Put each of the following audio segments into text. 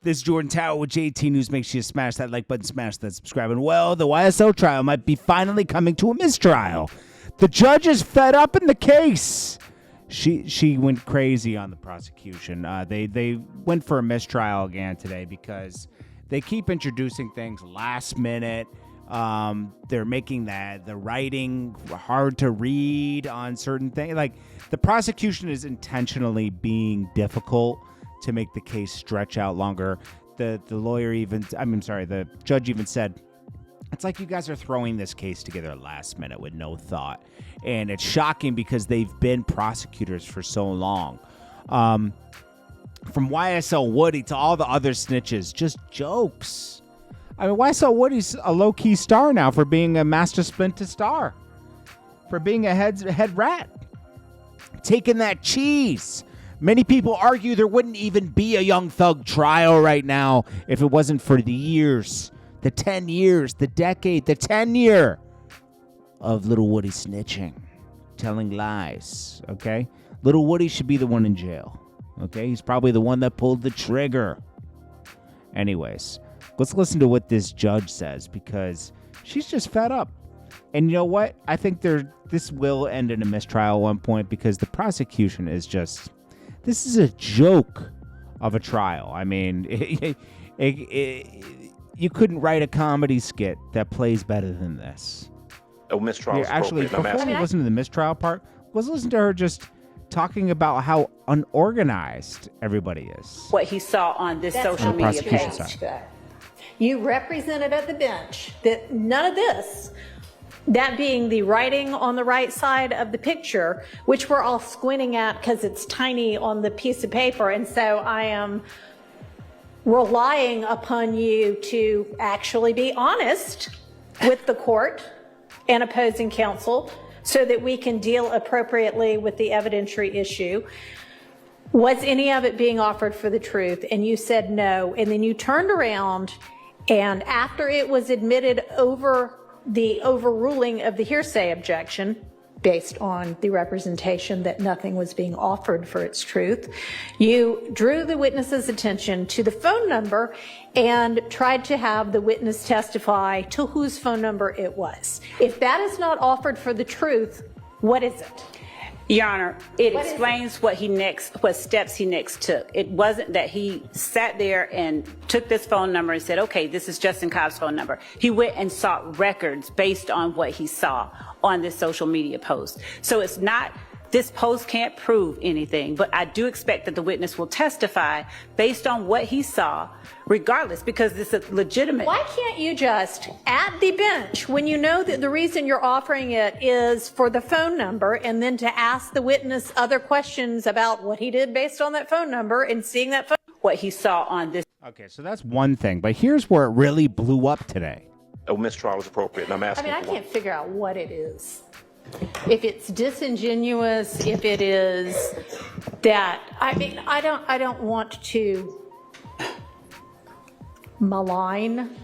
This is Jordan Tower with JT News. Make sure you smash that like button, smash that subscribe. And well, the YSL trial might be finally coming to a mistrial. The judge is fed up in the case. She went crazy on the prosecution. They went for a mistrial again today because they keep introducing things last minute. They're making the writing hard to read on certain things. Like, the prosecution is intentionally being difficult to make the case stretch out longer. The judge even said, it's like you guys are throwing this case together last minute with no thought. And it's shocking because they've been prosecutors for so long. From YSL Woody to all the other snitches, just jokes. I mean, YSL Woody's a low-key star now for being a Master Splinter star. For being a head rat. Taking that cheese. Many people argue there wouldn't even be a Young Thug trial right now if it wasn't for the years, the 10 years, the decade, the tenure of Little Woody snitching, telling lies, okay? Little Woody should be the one in jail, okay? He's probably the one that pulled the trigger. Anyways, let's listen to what this judge says because she's just fed up. And you know what? I think this will end in a mistrial at one point because the prosecution is just... This is a joke of a trial. I mean, you couldn't write a comedy skit that plays better than this. Oh, mistrial. Actually, before we listen to the mistrial part, let's listen to her just talking about how unorganized everybody is. What he saw on this social media page. You represented at the bench that none of this, that being the writing on the right side of the picture, which we're all squinting at because it's tiny on the piece of paper. And so I am relying upon you to actually be honest with the court and opposing counsel so that we can deal appropriately with the evidentiary issue. Was any of it being offered for the truth? And you said no. And then you turned around, and after it was admitted over the overruling of the hearsay objection, based on the representation that nothing was being offered for its truth, you drew the witness's attention to the phone number and tried to have the witness testify to whose phone number it was. If that is not offered for the truth, what is it? Your Honor, it explains what steps he next took. It wasn't that he sat there and took this phone number and said, okay, this is Justin Cobb's phone number. He went and sought records based on what he saw on this social media post. So it's not, this post can't prove anything, but I do expect that the witness will testify based on what he saw, regardless, because this is legitimate. Why can't you just, at the bench, when you know that the reason you're offering it is for the phone number, and then to ask the witness other questions about what he did based on that phone number and seeing that phone, what he saw on this. Okay, so that's one thing, but here's where it really blew up today. Oh, mistrial is appropriate, and I'm asking I can't figure out what it is. If it's disingenuous, if it is that, I don't want to malign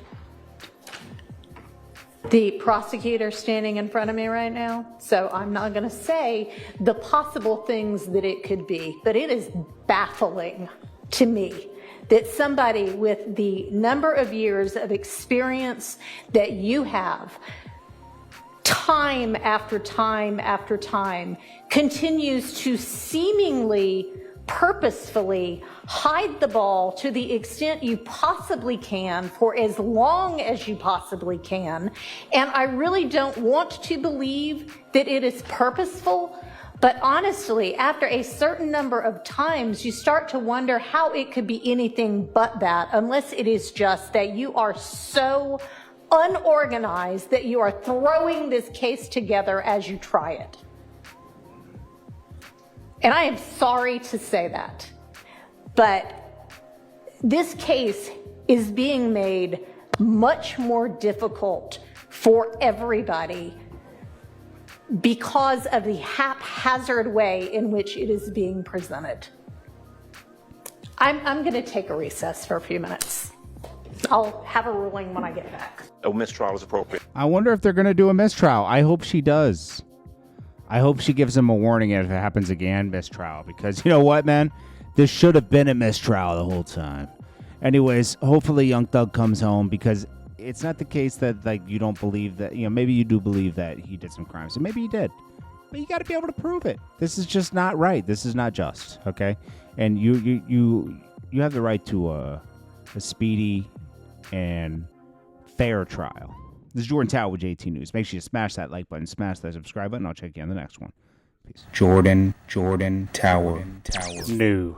the prosecutor standing in front of me right now, so I'm not going to say the possible things that it could be, but it is baffling to me that somebody with the number of years of experience that you have, time after time after time, continues to seemingly purposefully hide the ball to the extent you possibly can for as long as you possibly can. And I really don't want to believe that it is purposeful, but honestly, after a certain number of times, you start to wonder how it could be anything but that, unless it is just that you are so unorganized that you are throwing this case together as you try it. And I am sorry to say that, but this case is being made much more difficult for everybody because of the haphazard way in which it is being presented. I'm going to take a recess for a few minutes. I'll have a ruling when I get back. Oh, mistrial is appropriate. I wonder if they're going to do a mistrial. I hope she does. I hope she gives him a warning if it happens again, mistrial. Because you know what, man? This should have been a mistrial the whole time. Anyways, hopefully Young Thug comes home, because it's not the case that like you don't believe that, maybe you do believe that he did some crimes, and maybe he did, but you got to be able to prove it. This is just not right. This is not just, okay? And you have the right to a speedy and fair trial. This is Jordan Tower with JT News. Make sure you smash that like button, smash that subscribe button. I'll check you on the next one. Peace. Jordan Tower. New.